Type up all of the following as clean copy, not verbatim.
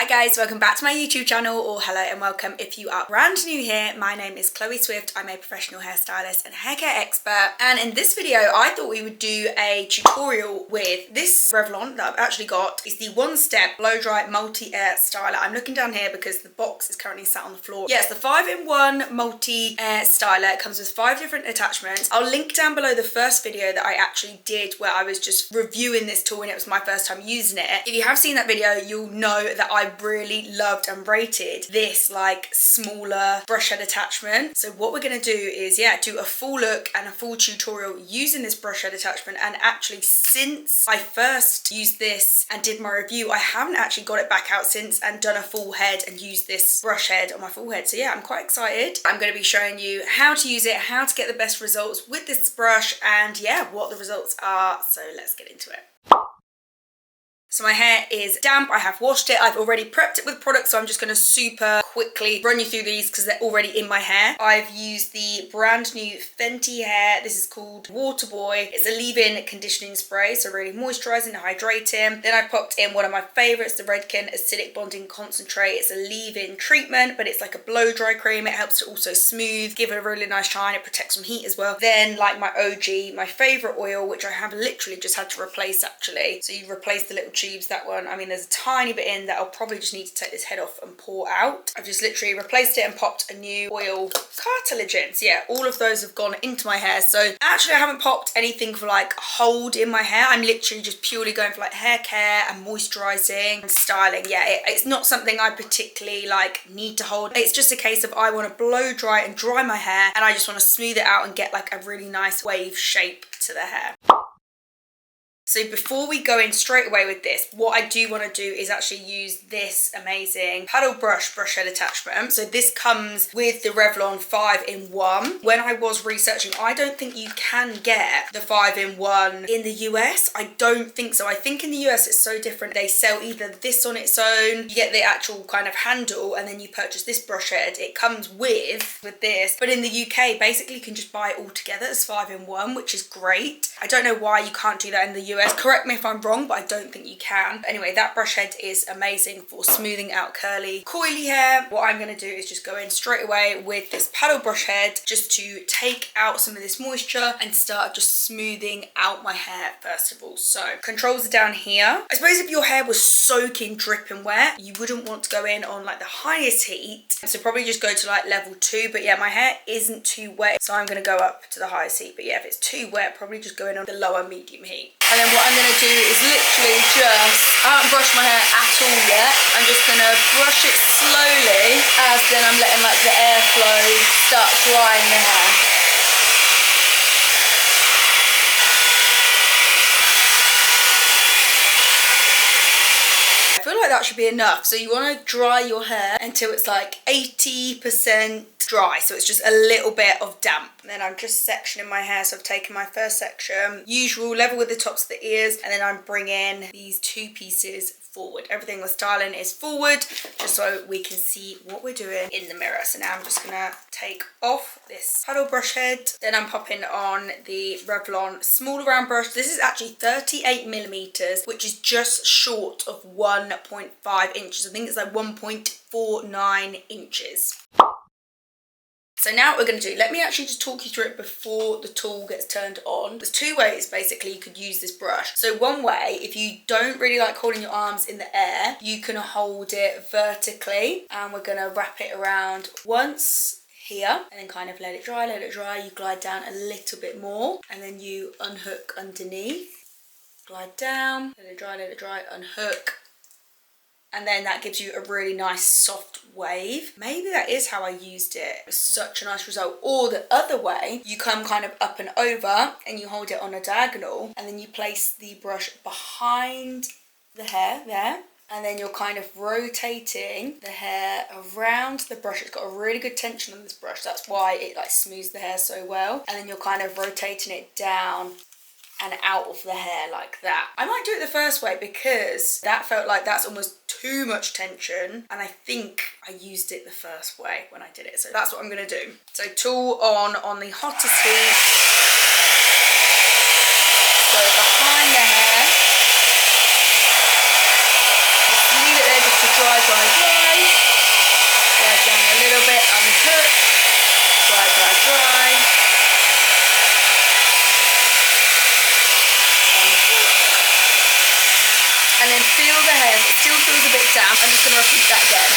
Hi guys, welcome back to my YouTube channel, or hello and welcome if you are brand new here. My name is Chloe Swift. I'm a professional hairstylist and hair care expert, and in this video I thought we would do a tutorial with this Revlon that I've actually got. It's the one-step blow dry multi-air styler. I'm looking down here because the box is currently sat on the floor. Yes, the 5-in-1 multi-air styler. It comes with 5 different attachments. I'll link down below the first video that I actually did where I was just reviewing this tool and it was my first time using it. If you have seen that video, you'll know that I really loved and rated this like smaller brush head attachment. So what we're going to do is do a full look and a full tutorial using this brush head attachment. And actually, since I first used this and did my review, I haven't actually got it back out since and done a full head and used this brush head on my full head. So yeah, I'm quite excited. I'm going to be showing you how to use it, how to get the best results with this brush, and yeah, what the results are. So let's get into it. So my hair is damp, I have washed it, I've already prepped it with products, so I'm just going to super quickly run you through these because they're already in my hair. I've used the brand new Fenty hair. This is called Water Boy. It's a leave-in conditioning spray, so really moisturising and hydrating. Then I popped in one of my favourites, the Redken Acidic Bonding Concentrate. It's a leave-in treatment, but it's like a blow-dry cream. It helps to also smooth, give it a really nice shine. It protects from heat as well. Then like my OG, my favourite oil, which I have literally just had to replace actually. So you replace the little tubes, that one. I mean, there's a tiny bit in that I'll probably just need to take this head off and pour out. I've just literally replaced it and popped a new oil cartilage in. So yeah, all of those have gone into my hair. So actually I haven't popped anything for like hold in my hair. I'm literally just purely going for like hair care and moisturizing and styling. Yeah, it's not something I particularly like need to hold. It's just a case of I want to blow dry and dry my hair, and I just want to smooth it out and get like a really nice wave shape to the hair. So before we go in straight away with this, what I do want to do is actually use this amazing paddle brush head attachment. So this comes with the Revlon 5-in-1. When I was researching, I don't think you can get the 5-in-1 in the US. I don't think so. I think in the US it's so different. They sell either this on its own, you get the actual kind of handle, and then you purchase this brush head. It comes with this. But in the UK, basically you can just buy it all together as 5-in-1, which is great. I don't know why you can't do that in the US. Correct me if I'm wrong, but I don't think you can. But anyway, that brush head is amazing for smoothing out curly, coily hair. What I'm going to do is just go in straight away with this paddle brush head just to take out some of this moisture and start just smoothing out my hair first of all. So controls are down here. I suppose if your hair was soaking, dripping wet, you wouldn't want to go in on like the highest heat. So probably just go to like level 2. But yeah, my hair isn't too wet, so I'm going to go up to the highest heat. But yeah, if it's too wet, probably just go in on the lower medium heat. And then what I'm going to do is literally just, I haven't brushed my hair at all yet. I'm just going to brush it slowly as then I'm letting like the airflow start drying the hair. I feel like that should be enough. So you want to dry your hair until it's like 80% dry, so it's just a little bit of damp. And then I'm just sectioning my hair. So I've taken my first section, usual level with the tops of the ears, and then I'm bringing these 2 pieces forward. Everything with styling is forward, just so we can see what we're doing in the mirror. So now I'm just gonna take off this paddle brush head, then I'm popping on the Revlon smaller round brush. This is actually 38mm, which is just short of 1.5 inches. I think it's like 1.49 inches. So now what we're going to do, let me actually just talk you through it before the tool gets turned on. There's 2 ways basically you could use this brush. So one way, if you don't really like holding your arms in the air, you can hold it vertically, and we're going to wrap it around once here and then kind of let it dry. You glide down a little bit more and then you unhook underneath, glide down, let it dry, unhook. And then that gives you a really nice soft wave. Maybe that is how I used it. It was such a nice result. Or the other way, you come kind of up and over and you hold it on a diagonal, and then you place the brush behind the hair there. And then you're kind of rotating the hair around the brush. It's got a really good tension on this brush. That's why it like smooths the hair so well. And then you're kind of rotating it down and out of the hair like that. I might do it the first way because that felt like that's almost too much tension, and I think I used it the first way when I did it. So that's what I'm gonna do. So tool on the hottest heat. So behind the hair. Just leave it there just to dry it down. I'm just going to repeat that again.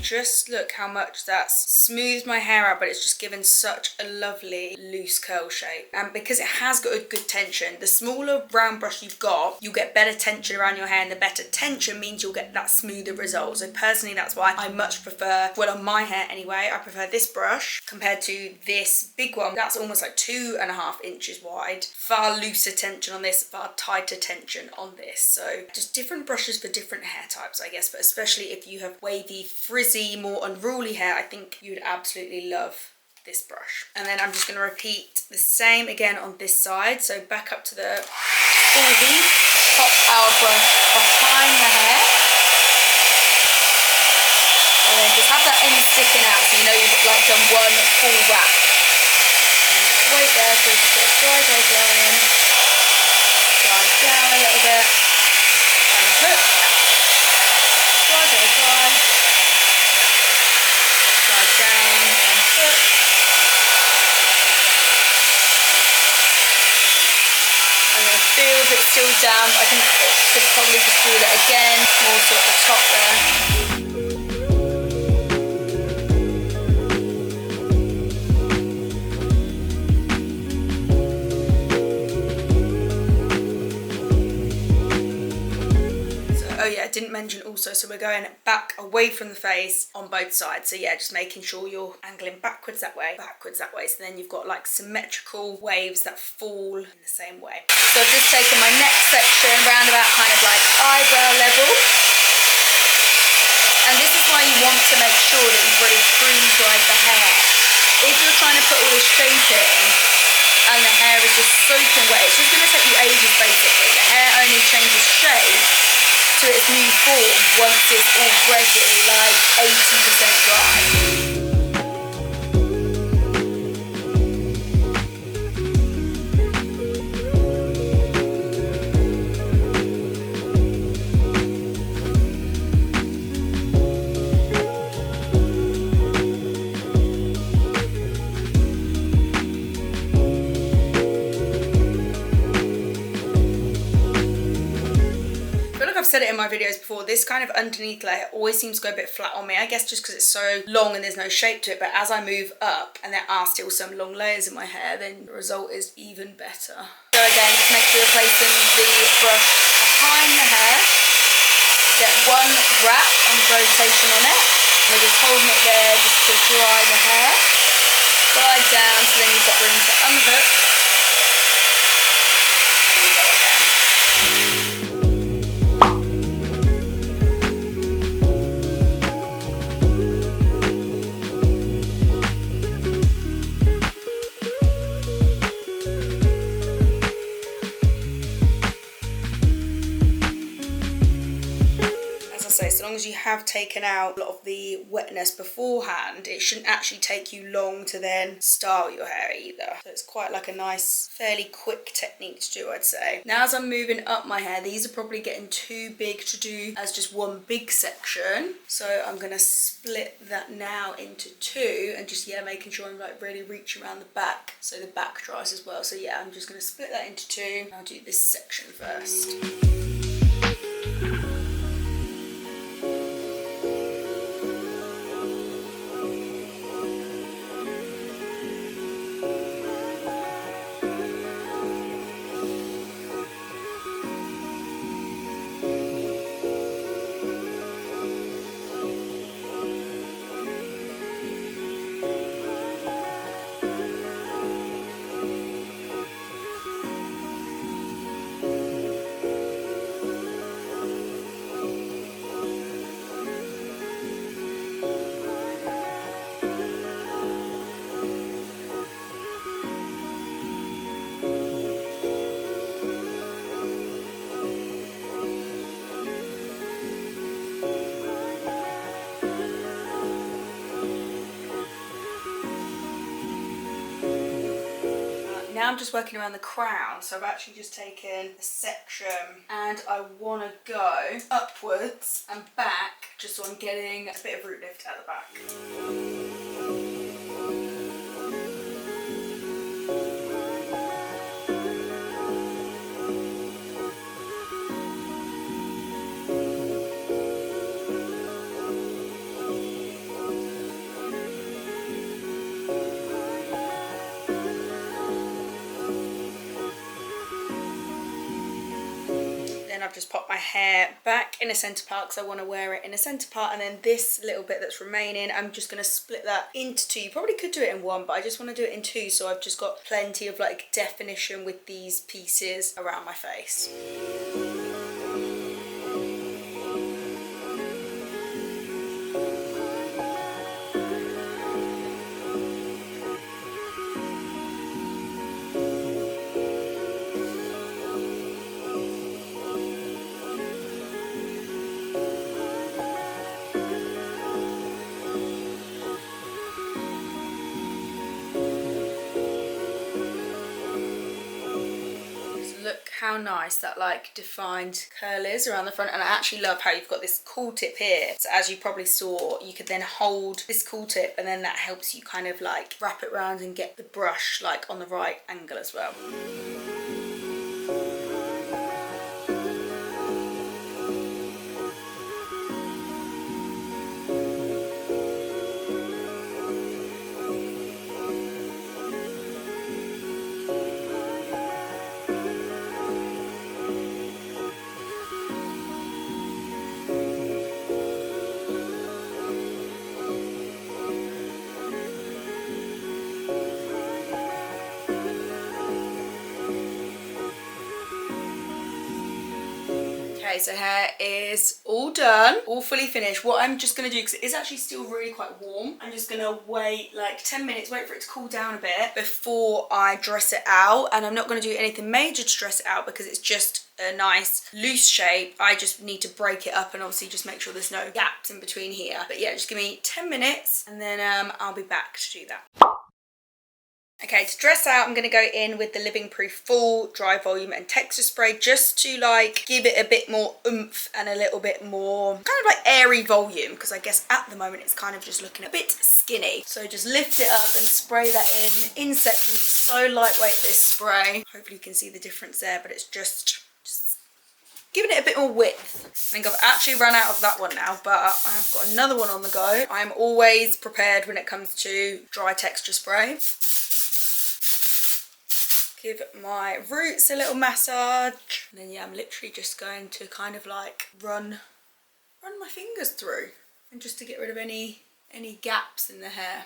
Just look how much that's smoothed my hair out, but it's just given such a lovely loose curl shape. And because it has got a good tension, the smaller round brush you've got, you'll get better tension around your hair, and the better tension means you'll get that smoother result. So personally, that's why I much prefer, well, on my hair anyway, I prefer this brush compared to this big one. That's almost like 2.5 inches wide. Far looser tension on this, far tighter tension on this. So just different brushes for different hair types, I guess, but especially if you have wavy, frizzy, more unruly hair, I think you'd absolutely love this brush. And then I'm just going to repeat the same again on this side. So back up to the wavy, pop our brush behind the hair, and then just have that end sticking out so you know you've like done one full wrap. And just wait there for it to get dry in, dry down a little bit, and hook, dry, down and hook. I'm going to feel if it's still down. I think it could probably just do that again, more to at the top there. Oh yeah, I didn't mention also, so we're going back away from the face on both sides. So yeah, just making sure you're angling backwards that way. So then you've got like symmetrical waves that fall in the same way. So I've just taken my next section round about kind of like eyebrow level. And this is why you want to make sure that you've really freeze-dried the hair. If you're trying to put all this shape in and the hair is just soaking wet, it's just going to take you ages basically. The hair only changes shape to its new form once it's already like 80% dry. Said it in my videos before, this kind of underneath layer always seems to go a bit flat on me. I guess just because it's so long and there's no shape to it, but as I move up and there are still some long layers in my hair, then the result is even better. So again, just make sure you're placing the brush behind the hair, get one wrap and rotation on it. We're just holding it there just to dry the hair, glide down so then you've got room to unhook. So long as you have taken out a lot of the wetness beforehand, it shouldn't actually take you long to then style your hair either. So it's quite like a nice, fairly quick technique to do, I'd say. Now as I'm moving up my hair, these are probably getting too big to do as just one big section. So I'm gonna split that now into two and just, yeah, making sure I'm like really reaching around the back so the back dries as well. So yeah, I'm just gonna split that into two. I'll do this section first. now I'm just working around the crown. So I've actually just taken a section and I want to go upwards and back just so I'm getting a bit of root lift at the back. I've just popped my hair back in a centre part because I want to wear it in a centre part, and then this little bit that's remaining, I'm just going to split that into two. You probably could do it in one, but I just want to do it in two, so I've just got plenty of like definition with these pieces around my face. How nice that like defined curl is around the front, and I actually love how you've got this cool tip here, so as you probably saw you could then hold this cool tip and then that helps you kind of like wrap it around and get the brush like on the right angle as well. Okay, so hair is all done, all fully finished. What I'm just going to do, because it is actually still really quite warm, I'm just going to wait like 10 minutes, wait for it to cool down a bit before I dress it out. And I'm not going to do anything major to dress it out because it's just a nice loose shape. I just need to break it up and obviously just make sure there's no gaps in between here. But yeah, just give me 10 minutes and then I'll be back to do that. Okay, to dress out, I'm going to go in with the Living Proof Full Dry Volume and Texture Spray just to like give it a bit more oomph and a little bit more kind of like airy volume, because I guess at the moment it's kind of just looking a bit skinny. So just lift it up and spray that in sections. It's so lightweight, this spray. Hopefully you can see the difference there, but it's just giving it a bit more width. I think I've actually run out of that one now, but I've got another one on the go. I'm always prepared when it comes to dry texture spray. Give my roots a little massage, and then yeah, I'm literally just going to kind of like run my fingers through, and just to get rid of any gaps in the hair.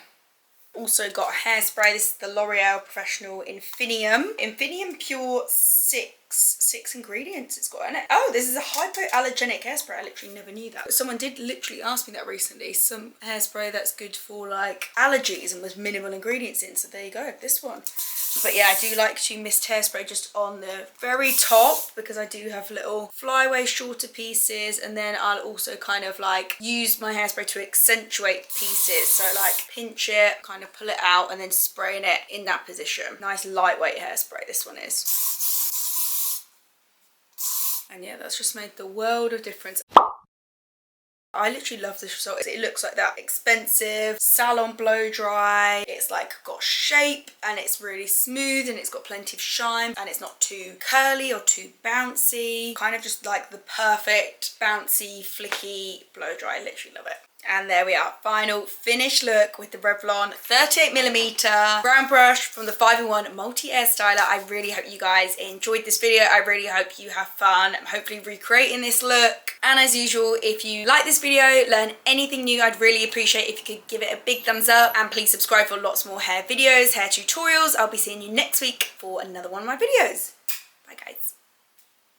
Also got a hairspray. This is the L'Oreal Professional Infinium Pure 6 ingredients it's got in it. Oh, this is a hypoallergenic hairspray. I literally never knew that. Someone did literally ask me that recently. Some hairspray that's good for like allergies and with minimal ingredients in. So there you go, this one. But yeah, I do like to mist hairspray just on the very top because I do have little flyaway shorter pieces, and then I'll also kind of like use my hairspray to accentuate pieces. So like pinch it, kind of pull it out, and then spraying it in that position. Nice lightweight hairspray this one is. And yeah, that's just made the world of difference. I literally love this result. It looks like that expensive salon blow dry. It's like got shape and it's really smooth and it's got plenty of shine and it's not too curly or too bouncy. Kind of just like the perfect bouncy, flicky blow dry. I literally love it. And there we are, final finished look with the Revlon 38mm brown brush from the 5-in-1 multi-air styler. I really hope you guys enjoyed this video. I really hope you have fun. I'm hopefully recreating this look. And as usual, if you like this video, learn anything new, I'd really appreciate if you could give it a big thumbs up, and please subscribe for lots more hair videos, hair tutorials. I'll be seeing you next week for another one of my videos. Bye guys.